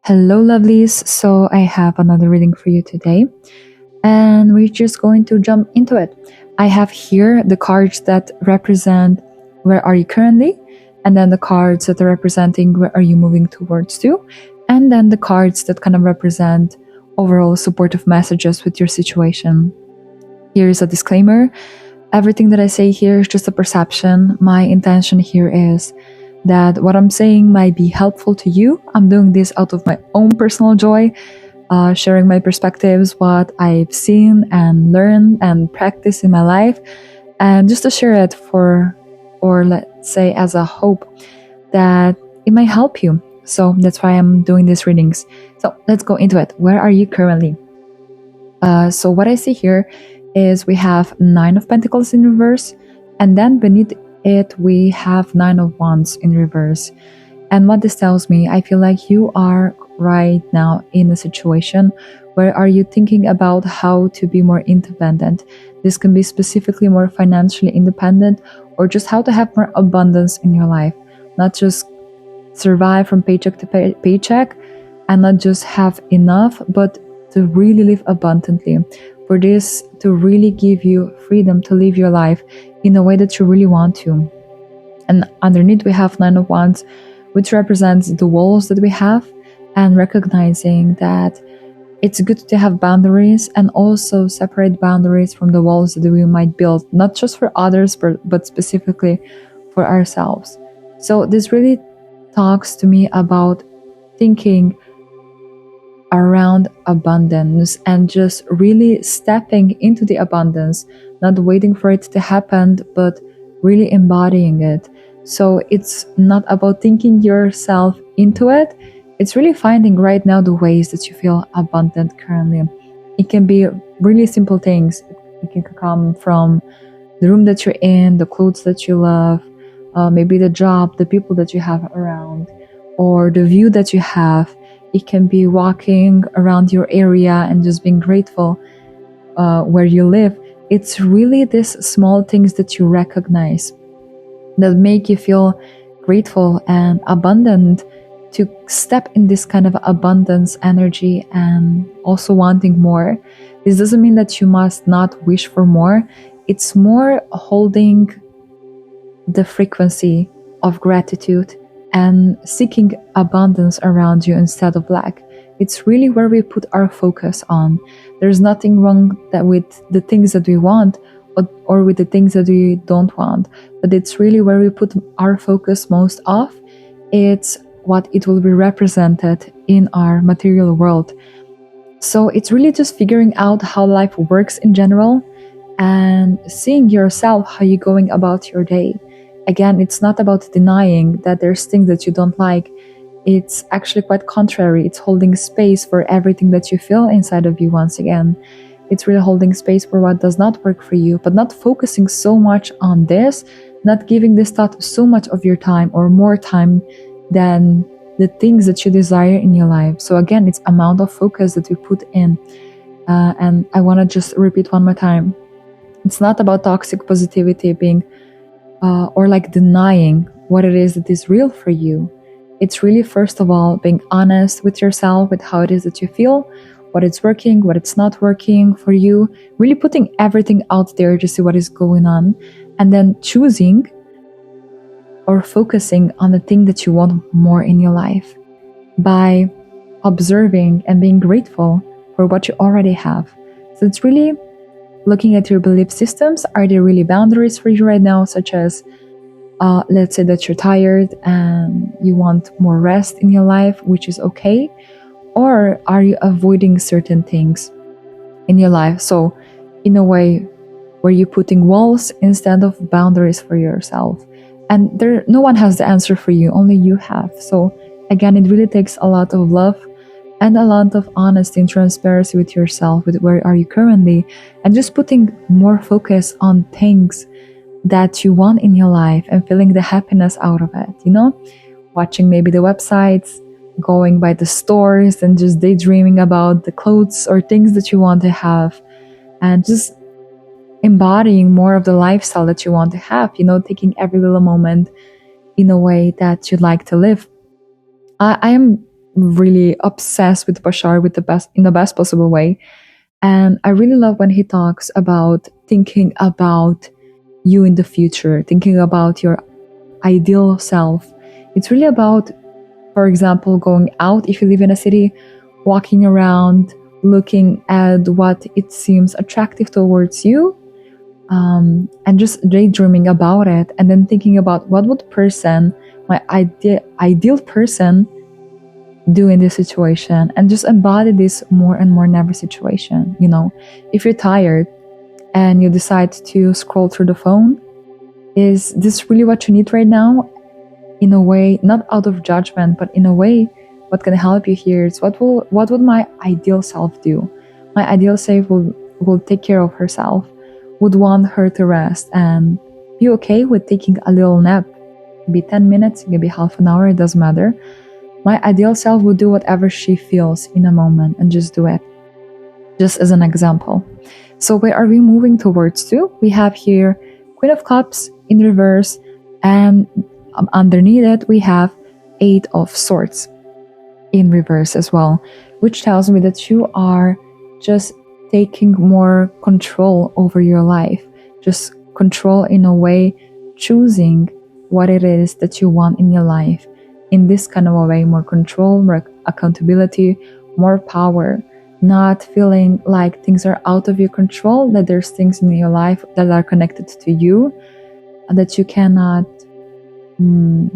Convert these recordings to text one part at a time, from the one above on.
Hello, lovelies. So, I have another reading for you today, and we're just going to jump into it. I have here the cards that represent where are you currently, and then the cards that are representing where are you moving towards to, and then the cards that kind of represent overall supportive messages with your situation. Here's a disclaimer. Everything that I say here is just a perception. My intention here is that what I'm saying might be helpful to you. I'm doing this out of my own personal joy, sharing my perspectives, what I've seen and learned and practiced in my life, and just to share it or let's say as a hope that it might help you. So that's why I'm doing these readings. So let's go into it. Where are you currently? So what I see here is we have Nine of Pentacles in reverse, and then beneath it we have Nine of Wands in reverse. And what this tells me, I feel like you are right now in a situation where are you thinking about how to be more independent. This can be specifically more financially independent, or just how to have more abundance in your life, not just survive from paycheck to paycheck and not just have enough, but to really live abundantly. For this to really give you freedom to live your life in a way that you really want to. And underneath we have Nine of Wands, which represents the walls that we have, and recognizing that it's good to have boundaries and also separate boundaries from the walls that we might build, not just for others, but specifically for ourselves. So this really talks to me about thinking around abundance and just really stepping into the abundance, not waiting for it to happen, but really embodying it. So it's not about thinking yourself into it. It's really finding right now the ways that you feel abundant currently. It can be really simple things. It can come from the room that you're in, the clothes that you love, maybe the job, the people that you have around, or the view that you have. It can be walking around your area and just being grateful where you live. It's really these small things that you recognize that make you feel grateful and abundant, to step in this kind of abundance energy and also wanting more. This doesn't mean that you must not wish for more. It's more holding the frequency of gratitude and seeking abundance around you instead of lack. It's really where we put our focus on. There's nothing wrong with the things that we want or with the things that we don't want, but it's really where we put our focus most of. It's what it will be represented in our material world. So it's really just figuring out how life works in general and seeing yourself how you're going about your day. Again, it's not about denying that there's things that you don't like. It's actually quite contrary. It's holding space for everything that you feel inside of you once again. It's really holding space for what does not work for you, but not focusing so much on this, not giving this thought so much of your time or more time than the things that you desire in your life. So again, it's amount of focus that we put in. And I want to just repeat one more time. It's not about toxic positivity being or like denying what it is that is real for you. It's really, first of all, being honest with yourself, with how it is that you feel, what it's working, what it's not working for you, really putting everything out there to see what is going on, and then choosing or focusing on the thing that you want more in your life by observing and being grateful for what you already have. So it's really looking at your belief systems. Are there really boundaries for you right now, such as let's say that you're tired and you want more rest in your life, which is okay, or are you avoiding certain things in your life? So in a way where you're putting walls instead of boundaries for yourself, and no one has the answer for you, only you have. So again, it really takes a lot of love and a lot of honesty and transparency with yourself, with where are you currently, and just putting more focus on things that you want in your life and feeling the happiness out of it, watching maybe the websites, going by the stores and just daydreaming about the clothes or things that you want to have, and just embodying more of the lifestyle that you want to have, taking every little moment in a way that you'd like to live. I am really obsessed with Bashar with the best in the best possible way. And I really love when he talks about thinking about you in the future, thinking about your ideal self. It's really about, for example, going out if you live in a city, walking around, looking at what it seems attractive towards you, and just daydreaming about it, and then thinking about what would my ideal person, do in this situation, and just embody this more and more in every situation. If you're tired and you decide to scroll through the phone, is this really what you need right now? In a way, not out of judgment, but in a way, what can help you here is what would my ideal self do? My ideal self will take care of herself, would want her to rest and be okay with taking a little nap. Maybe 10 minutes, maybe half an hour, it doesn't matter. My ideal self would do whatever she feels in a moment and just do it. Just as an example. So where are we moving towards to? We have here Queen of Cups in reverse, and underneath it we have Eight of Swords in reverse as well, which tells me that you are just taking more control over your life, just control in a way, choosing what it is that you want in your life. In this kind of a way, more control, more accountability, more power, not feeling like things are out of your control, that there's things in your life that are connected to you, that you cannot not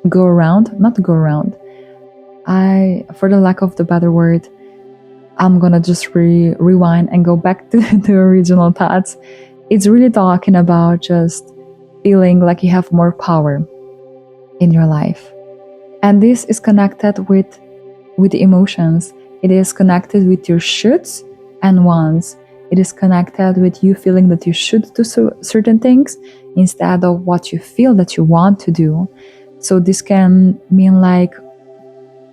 go around. For the lack of the better word, I'm gonna just rewind and go back to the original thoughts. It's really talking about just feeling like you have more power in your life. And this is connected with the emotions. It is connected with your shoulds and wants. It is connected with you feeling that you should do certain things instead of what you feel that you want to do. So this can mean like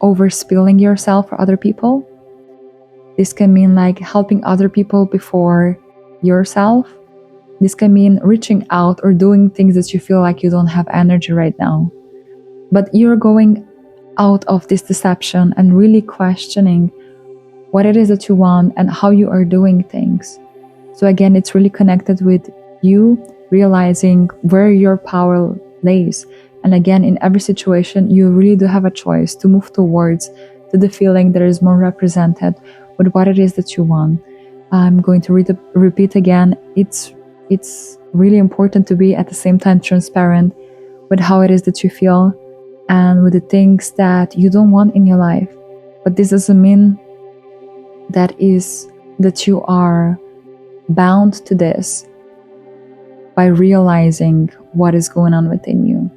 overspilling yourself for other people. This can mean like helping other people before yourself. This can mean reaching out or doing things that you feel like you don't have energy right now. But you're going out of this deception and really questioning what it is that you want and how you are doing things. So again, it's really connected with you realizing where your power lays. And again, in every situation, you really do have a choice to move towards to the feeling that is more represented with what it is that you want. I'm going to repeat again. It's really important to be at the same time transparent with how it is that you feel and with the things that you don't want in your life. But this doesn't mean that you are bound to this by realizing what is going on within you.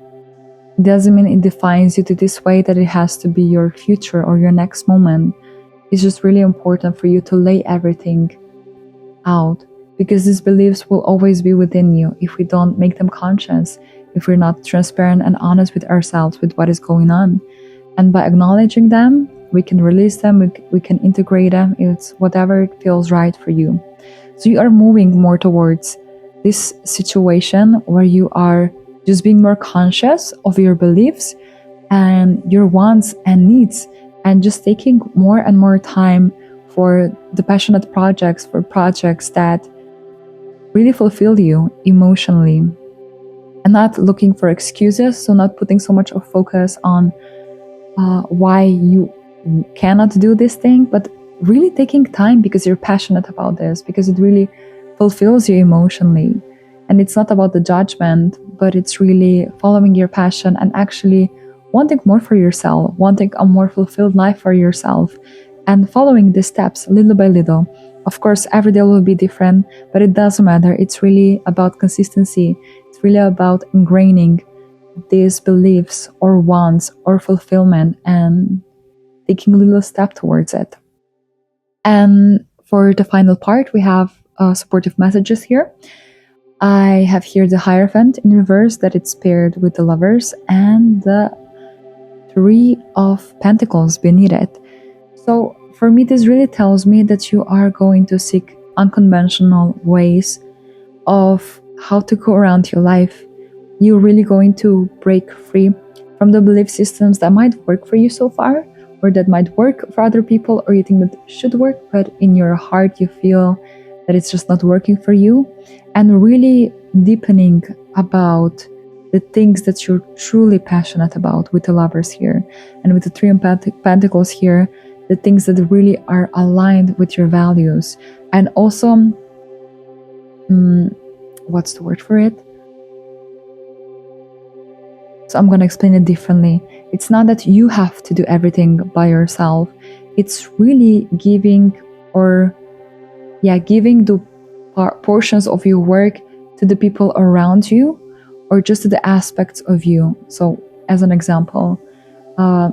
It doesn't mean it defines you to this way that it has to be your future or your next moment. It's just really important for you to lay everything out, because these beliefs will always be within you if we don't make them conscious, if we're not transparent and honest with ourselves with what is going on. And by acknowledging them, we can release them, we can integrate them. It's whatever feels right for you. So you are moving more towards this situation where you are just being more conscious of your beliefs and your wants and needs, and just taking more and more time for the passionate projects, for projects that really fulfill you emotionally, and not looking for excuses. So not putting so much of focus on why you cannot do this thing, but really taking time because you're passionate about this, because it really fulfills you emotionally. And it's not about the judgment, but it's really following your passion and actually wanting more for yourself, wanting a more fulfilled life for yourself, and following the steps little by little. Of course, every day will be different, but it doesn't matter. It's really about consistency. It's really about ingraining these beliefs or wants or fulfillment and taking a little step towards it. And for the final part, we have supportive messages here. I have here the Hierophant in reverse, that it's paired with the Lovers, and the Three of Pentacles beneath it. So for me, this really tells me that you are going to seek unconventional ways of how to go around your life. You're really going to break free from the belief systems that might work for you so far, or that might work for other people, or you think that should work, but in your heart you feel that it's just not working for you, and really deepening about the things that you're truly passionate about with the Lovers here, and with the Three of Pentacles here, the things that really are aligned with your values. And also, what's the word for it? So I'm going to explain it differently. It's not that you have to do everything by yourself. It's really giving the portions of your work to the people around you, or just to the aspects of you. So as an example,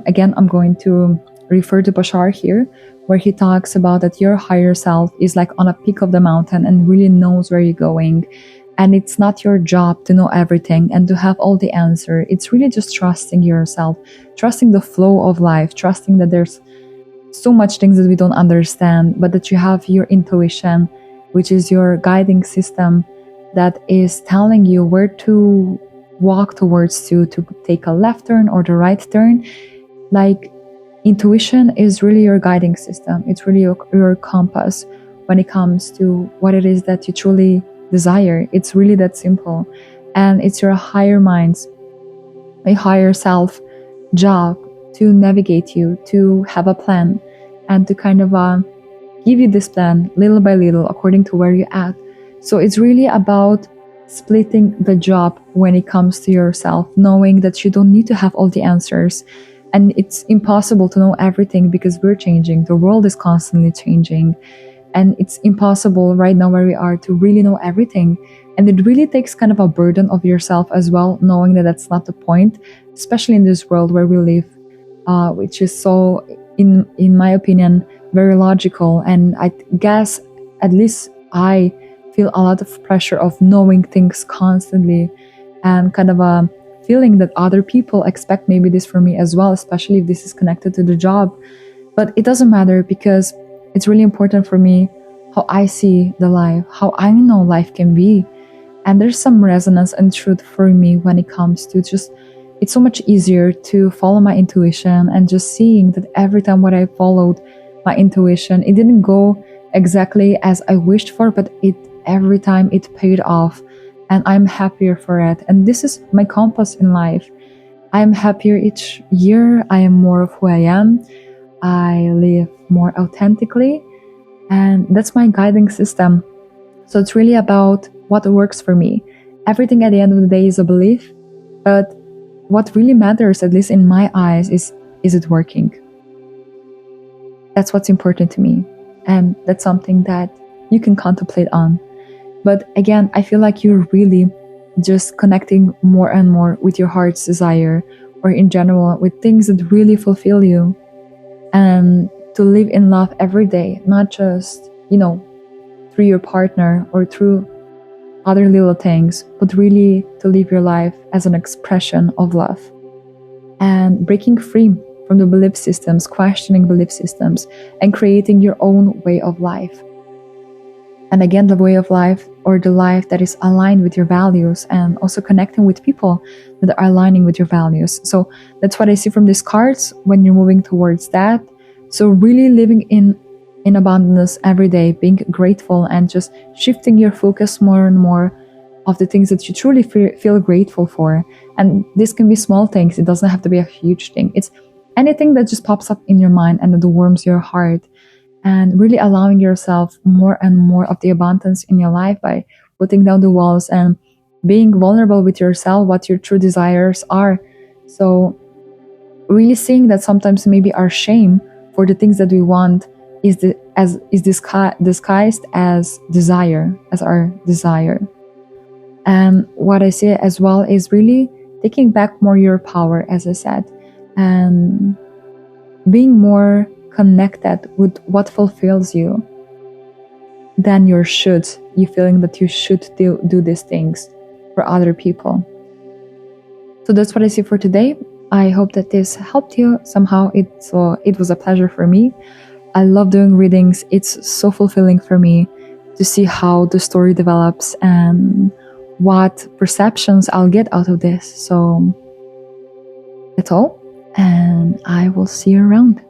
again, I'm going to refer to Bashar here, where he talks about that your higher self is like on a peak of the mountain and really knows where you're going. And it's not your job to know everything and to have all the answer. It's really just trusting yourself, trusting the flow of life, trusting that there's so much things that we don't understand, but that you have your intuition, which is your guiding system that is telling you where to walk towards, to take a left turn or the right turn. Like, intuition is really your guiding system. It's really your compass when it comes to what it is that you truly desire. It's really that simple. And it's your higher mind's, a higher self job to navigate you, to have a plan, and to kind of give you this plan little by little according to where you're at. So it's really about splitting the job when it comes to yourself, knowing that you don't need to have all the answers. And it's impossible to know everything because we're changing. The world is constantly changing. And it's impossible right now where we are to really know everything. And it really takes kind of a burden of yourself as well, knowing that that's not the point, especially in this world where we live, which is so, in my opinion, very logical. And I guess, at least I feel a lot of pressure of knowing things constantly, and kind of a feeling that other people expect maybe this from me as well, especially if this is connected to the job. But it doesn't matter, because it's really important for me how I see the life, how I know life can be. And there's some resonance and truth for me when it comes to just, it's so much easier to follow my intuition, and just seeing that every time when I followed my intuition, it didn't go exactly as I wished for, but every time it paid off, and I'm happier for it. And this is my compass in life. I am happier each year. I am more of who I am. I live more authentically, and that's my guiding system. So it's really about what works for me. Everything at the end of the day is a belief, but what really matters, at least in my eyes, is it working? That's what's important to me, and that's something that you can contemplate on. But again, I feel like you're really just connecting more and more with your heart's desire, or in general with things that really fulfill you, and to live in love every day, not just, through your partner or through other little things, but really to live your life as an expression of love, and breaking free from the belief systems, questioning belief systems, and creating your own way of life. And again, the way of life, or the life that is aligned with your values, and also connecting with people that are aligning with your values. So that's what I see from these cards when you're moving towards that. So really living in abundance every day, being grateful, and just shifting your focus more and more of the things that you truly feel grateful for. And this can be small things. It doesn't have to be a huge thing. It's anything that just pops up in your mind and that warms your heart. And really allowing yourself more and more of the abundance in your life by putting down the walls and being vulnerable with yourself, what your true desires are. So really seeing that sometimes maybe our shame for the things that we want is disguised as desire, as our desire. And what I see as well is really taking back more your power, as I said, and being more connected with what fulfills you than your shoulds, you feeling that you should do these things for other people. So that's what I see for today. I hope that this helped you somehow. It was a pleasure for me. I love doing readings. It's so fulfilling for me to see how the story develops and what perceptions I'll get out of this. So That's all, and I will see you around.